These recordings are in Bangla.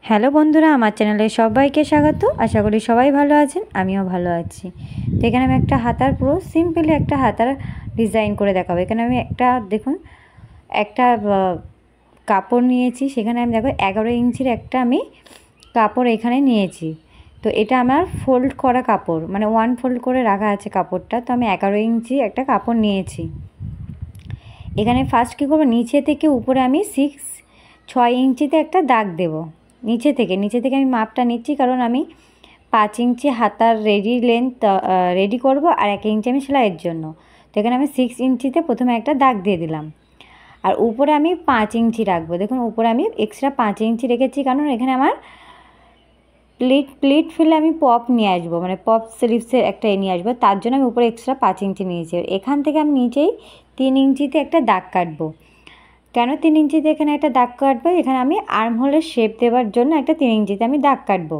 হ্যালো বন্ধুরা, আমার চ্যানেলে সবাইকে স্বাগত। আশা করি সবাই ভালো আছেন, আমিও ভালো আছি। তো এখানে আমি একটা হাতার পুরো সিম্পলি একটা হাতার ডিজাইন করে দেখাবো। এখানে আমি একটা কাপড় নিয়েছি, সেখানে আমি দেখো 11 ইঞ্চির একটা আমি কাপড় এখানে নিয়েছি। তো এটা আমার ফোল্ড করা কাপড়, মানে ওয়ান ফোল্ড করে রাখা আছে কাপড়টা। তো আমি 11 ইঞ্চি একটা কাপড় নিয়েছি। এখানে ফার্স্ট কী করবো, নিচে থেকে উপরে আমি 6 ইঞ্চিতে একটা দাগ দেবো। নিচে থেকে আমি মাপটা নিচ্ছি, কারণ আমি 5 ইঞ্চি হাতার রেডি করব, আর 1 ইঞ্চি আমি সেলাইয়ের জন্য। তো এখানে আমি 6 ইঞ্চিতে প্রথমে একটা দাগ দিয়ে দিলাম, আর উপরে আমি 5 ইঞ্চি রাখবো। দেখুন উপরে আমি এক্সট্রা 5 ইঞ্চি রেখেছি, কারণ এখানে আমার প্লিট ফিলে আমি পপ নিয়ে আসবো, মানে পপ স্লিভসের একটা নিয়ে আসবো। তার জন্য আমি উপরে এক্সট্রা 5 ইঞ্চি নিয়েছি। এখান থেকে আমি নিচেই 3 ইঞ্চিতে একটা দাগ কাটবো। কেন 3 ইঞ্চিতে এখানে একটা দাগ কাটবো, এখানে আমি আর্ম হোলের শেপ দেওয়ার জন্য একটা 3 ইঞ্চিতে আমি দাগ কাটবো।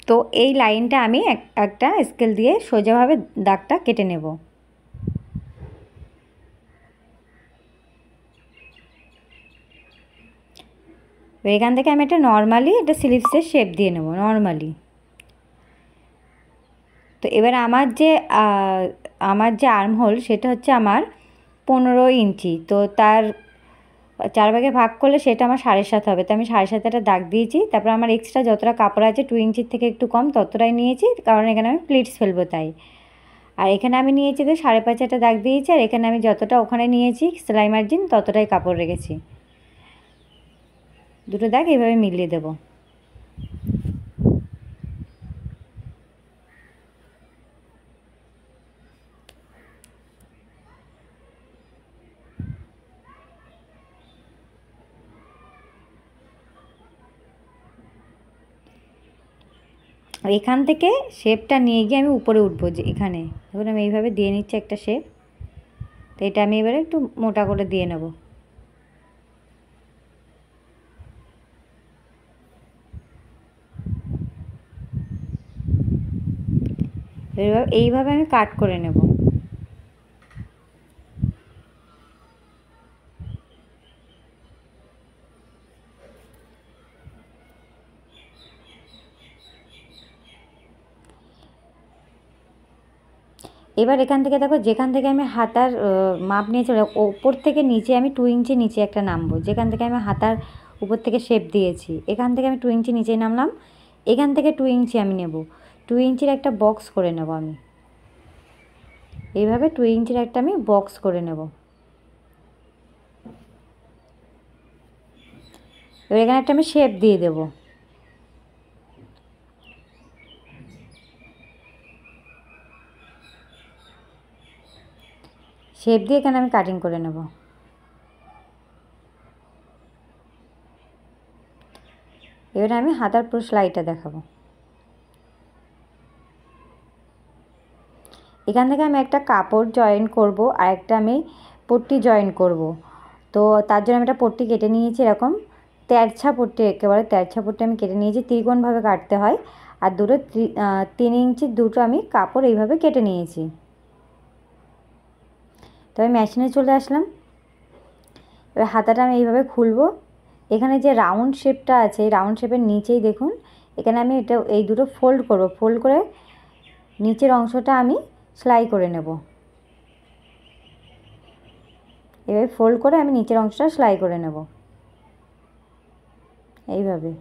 তো এই লাইনটা আমি একটা স্কেল দিয়ে সোজাভাবে দাগটা কেটে নেব। এখান থেকে আমি একটা নর্মালি একটা স্লিভসের শেপ দিয়ে নেব নর্মালি। তো এবার আমার যে আর্ম হোল সেটা হচ্ছে আমার 15 ইঞ্চি। তো তার 4 ভাগে ভাগ করলে সেটা আমার 7.5 হবে। তো আমি 7.5 একটা দাগ দিয়েছি। তারপর আমার এক্সট্রা যতটা কাপড় আছে 2 ইঞ্চির থেকে একটু কম ততটাই নিয়েছি, কারণ এখানে আমি প্লিটস ফেলবো তাই। আর এখানে আমি নিয়েছি তো 5.5 একটা দাগ দিয়েছি, আর এখানে আমি যতটা ওখানে নিয়েছি সেলাই মার্জিন ততটাই কাপড় রেখেছি। দুটো দাগ এইভাবে মিলিয়ে দেবো। এখান থেকে শেপটা নিয়ে গিয়ে আমি উপরে উঠবো, যে এখানে দেখুন আমি এইভাবে দিয়ে নিচ্ছি একটা শেপ। তো এটা আমি এবারে একটু মোটা করে দিয়ে নেব। এইভাবে আমি কাট করে নেব। এবার এখান থেকে দেখো, যেখান থেকে আমি হাতার মাপ নিয়েছি ওপর থেকে নিচে আমি 2 ইঞ্চি নিচে একটা নামবো। যেখান থেকে আমি হাতার উপর থেকে শেপ দিয়েছি, এখান থেকে আমি 2 ইঞ্চি নিচে নামলাম। এখান থেকে 2 ইঞ্চি আমি নেব। 2 ইঞ্চির একটা বক্স করে নেব আমি। এইভাবে 2 ইঞ্চির একটা আমি বক্স করে নেব। এবার এখানে একটা আমি শেপ দিয়ে দেবো। শেপ দিয়ে এখানে আমি কাটিং করে নেব। এবারে আমি হাতার পুরো সেলাইটা দেখাবো। এখান থেকে আমি একটা কাপড় জয়েন করব, আর একটা আমি পট্টি জয়েন করব। তো তার জন্য আমি একটা পট্টি কেটে নিয়েছি, এরকম তেরছা পট্টি, একেবারে তেরছা পট্টি আমি কেটে নিয়েছি। ত্রিকোণভাবে কাটতে হয়। আর 3 ইঞ্চির দুটো আমি কাপড় এইভাবে কেটে নিয়েছি। তো আমি মেশিনে চলে আসলাম। এবার হাতাটা আমি এইভাবে খুলবো। এখানে যে রাউন্ড শেপটা আছে, এই রাউন্ড শেপের নিচেই দেখুন, এখানে আমি এই দুটো ফোল্ড করব। ফোল্ড করে নিচের অংশটা আমি সেলাই করে নেব। এভাবে ফোল্ড করে আমি নিচের অংশটা সেলাই করে নেব এইভাবে।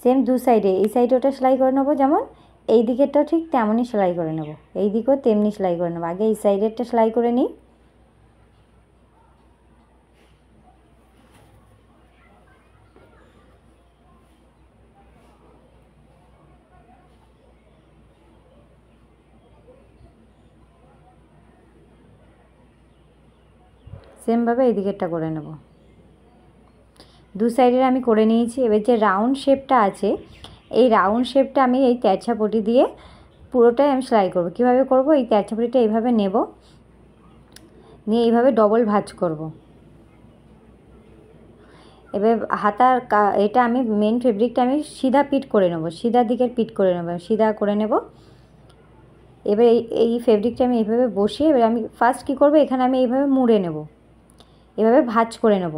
সেম দু সাইডে, এই সাইডে ওটা সেলাই করে নেব, যেমন এই দিকেরটাও ঠিক তেমনই সেলাই করে নেব। এই দিকেও তেমনি সেলাই করে নেব। আগে এই সাইডেরটা সেলাই করে নিই। সেমভাবে এই দিকেরটা করে নেব। দু সাইডের আমি করে নিয়েছি। এবার যে রাউন্ড শেপটা আছে, এই রাউন্ড শেপটা আমি এই তেরছা পটি দিয়ে পুরোটাই আমি সেলাই করব। কীভাবে করব, এই তেরছা পটিটা এইভাবে নেব, নিয়ে এইভাবে ডবল ভাঁজ করব। এবার এটা আমি মেন ফেব্রিকটা আমি সিধা পিট করে নেব, সিধা দিকের পিট করে নেব, সিধা করে নেব। এবার এই ফেব্রিকটা আমি এইভাবে বসিয়ে, এবার আমি ফার্স্ট কী করব, এখানে আমি এইভাবে মুড়ে নেব, এভাবে ভাঁজ করে নেব।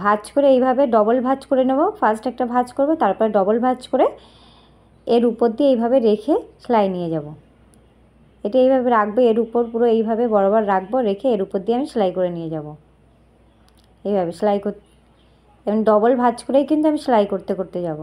ভাঁজ করে এইভাবে ডবল ভাঁজ করে নেব। ফার্স্ট একটা ভাঁজ করব, তারপরে ডবল ভাঁজ করে এর উপর দিয়ে এইভাবে রেখে সেলাই নিয়ে যাব। এটা এইভাবে রাখবো, এর উপর পুরো এইভাবে বরাবর রাখবো, রেখে এর উপর দিয়ে আমি সেলাই করে নিয়ে যাব। এইভাবে সেলাই করতে, এবং ডবল ভাঁজ করেই কিন্তু আমি সেলাই করতে করতে যাব।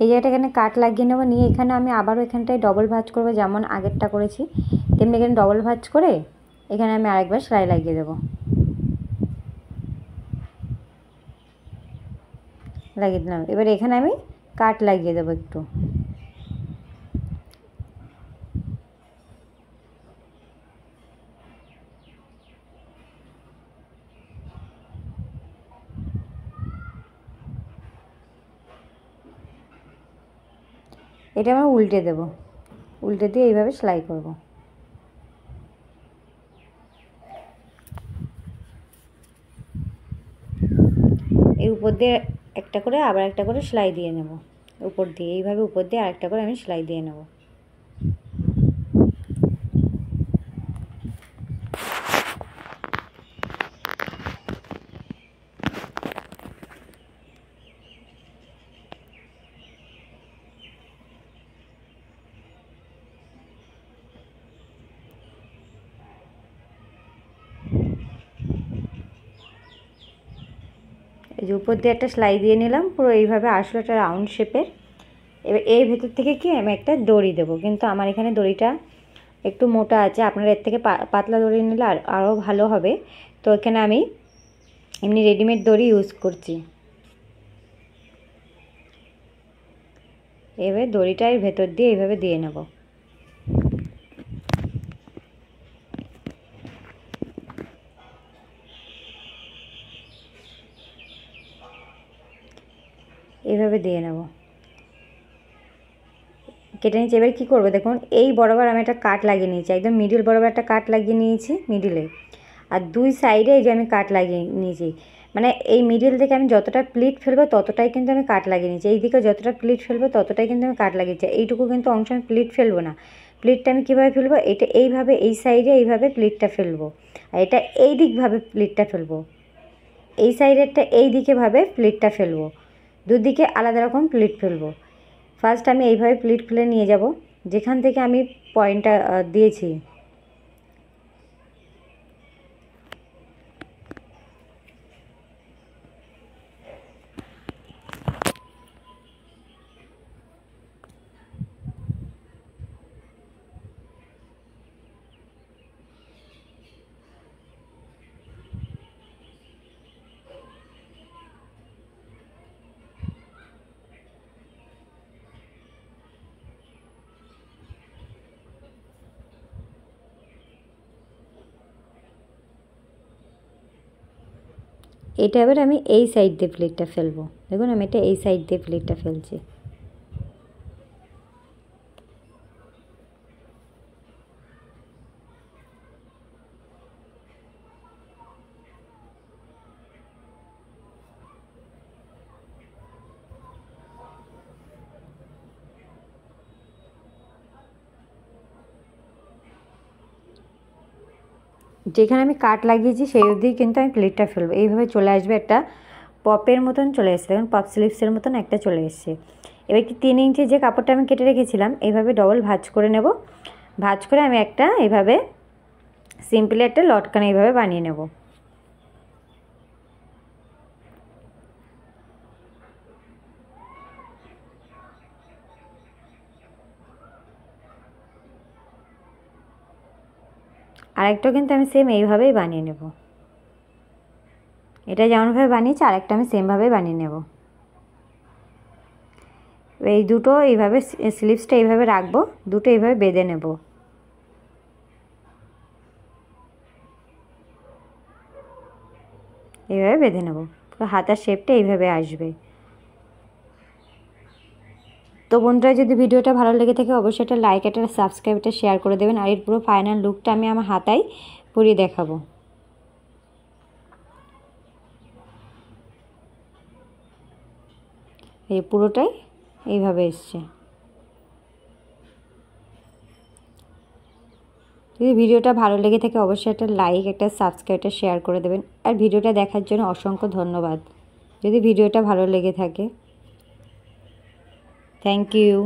এই জায়গাটা এখানে কাট লাগিয়ে নেবো, নিয়ে এখানে আমি আবারও এখানটায় ডবল ভাঁজ করবো, যেমন আগেরটা করেছি তেমনি এখানে ডবল ভাঁজ করে এখানে আমি আরেকবার সেলাই লাগিয়ে দেবো। লাগিয়ে দিলাম। এবার এখানে আমি কাট লাগিয়ে দেবো একটু। এটা আমি উল্টে দেব, উল্টে দিয়ে এইভাবে সেলাই করব। এর উপর দিয়ে একটা করে আবার একটা করে সেলাই দিয়ে নেব, উপর দিয়ে এইভাবে উপর দিয়ে আরেকটা করে আমি সেলাই দিয়ে নেব। এই যে উপর দিয়ে একটা সেলাই দিয়ে নিলাম, পুরো এইভাবে আসলে একটা রাউন্ড শেপের। এবার এর ভেতর থেকে কি আমি একটা দড়ি দেবো, কিন্তু আমার এখানে দড়িটা একটু মোটা আছে, আপনারা এর থেকে পাতলা দড়ি নিলে আরও ভালো হবে। তো এখানে আমি এমনি রেডিমেড দড়ি ইউজ করছি। এবার দড়িটা এর ভেতর দিয়ে এইভাবে দিয়ে নেব। এইভাবে দিয়ে নেব, কেটে নিচ্ছি। এবার কী করবো দেখুন, এই বরাবর আমি একটা কাট লাগিয়ে নিয়েছি, একদম মিডিল বরাবর একটা কাট লাগিয়ে নিয়েছি মিডিলে, আর দুই সাইডে এই যে আমি কাট লাগিয়ে নিয়েছি। মানে এই মিডিল থেকে আমি যতটা প্লিট ফেলবো ততটাই কিন্তু আমি কাট লাগিয়ে নিয়েছি, এই দিকে যতটা প্লিট ফেলবো ততটাই কিন্তু আমি কাট লাগিয়েছি। এইটুকু কিন্তু অংশ আমি প্লিট ফেলবো না। প্লিটটা আমি কীভাবে ফেলবো, এটা এইভাবে এই সাইডে এইভাবে প্লিটটা ফেলবো, আর এটা এই দিকভাবে প্লিটটা ফেলবো, এই সাইডেরটা এই দিকেভাবে প্লিটটা ফেলবো, দুদিকে আলাদা রকম প্লিট ফেলবো। ফার্স্ট আমি এইভাবে প্লিট ফেলে নিয়ে যাব যেখান থেকে আমি পয়েন্টটা দিয়েছি। এটা এবার আমি এই সাইড দিয়ে প্লেটটা ফেলবো, দেখুন আমি এটা এই সাইড দিয়ে প্লেটটা ফেলছি। যেখানে আমি কাট লাগিয়েছি সেই অবধি কিন্তু আমি প্লেটটা ফেলবো, এইভাবে চলে আসবে একটা পপের মতন চলে এসছে, দেখুন পপ স্লিপসের মতন একটা চলে এসছে। এবার কি 3 ইঞ্চি যে কাপড়টা আমি কেটে রেখেছিলাম এইভাবে ডবল ভাঁজ করে নেব, ভাঁজ করে আমি একটা এইভাবে সিম্পলি একটা লটকান এইভাবে বানিয়ে নেব। আরেকটাও কিন্তু আমি সেম এইভাবেই বানিয়ে নেব, এটা যেমনভাবে বানিয়েছি আরেকটা আমি সেমভাবেই বানিয়ে নেব। এই দুটো এইভাবে স্লিপসটা এইভাবে রাখবো, দুটো এইভাবে বেঁধে নেব। এইভাবে বেঁধে নেব, পুরো হাতার শেপটা এইভাবে আসবে। তো তো বন্ধুরা, যদি ভিডিওটা ভালো লেগে থাকে অবশ্যই একটা লাইক, একটা সাবস্ক্রাইব, একটা শেয়ার করে দেবেন। আর এর পুরো ফাইনাল লুকটা আমি আমার হাতায় পরিয়ে দেখাবো। এই পুরোটাই এইভাবে এসছে। যদি ভিডিওটা ভালো লেগে থাকে অবশ্যই একটা লাইক, একটা সাবস্ক্রাইব, একটা শেয়ার করে দেবেন। আর ভিডিওটা দেখার জন্য অসংখ্য ধন্যবাদ। যদি ভিডিওটা ভালো লেগে থাকে, থ্যাংক ইউ।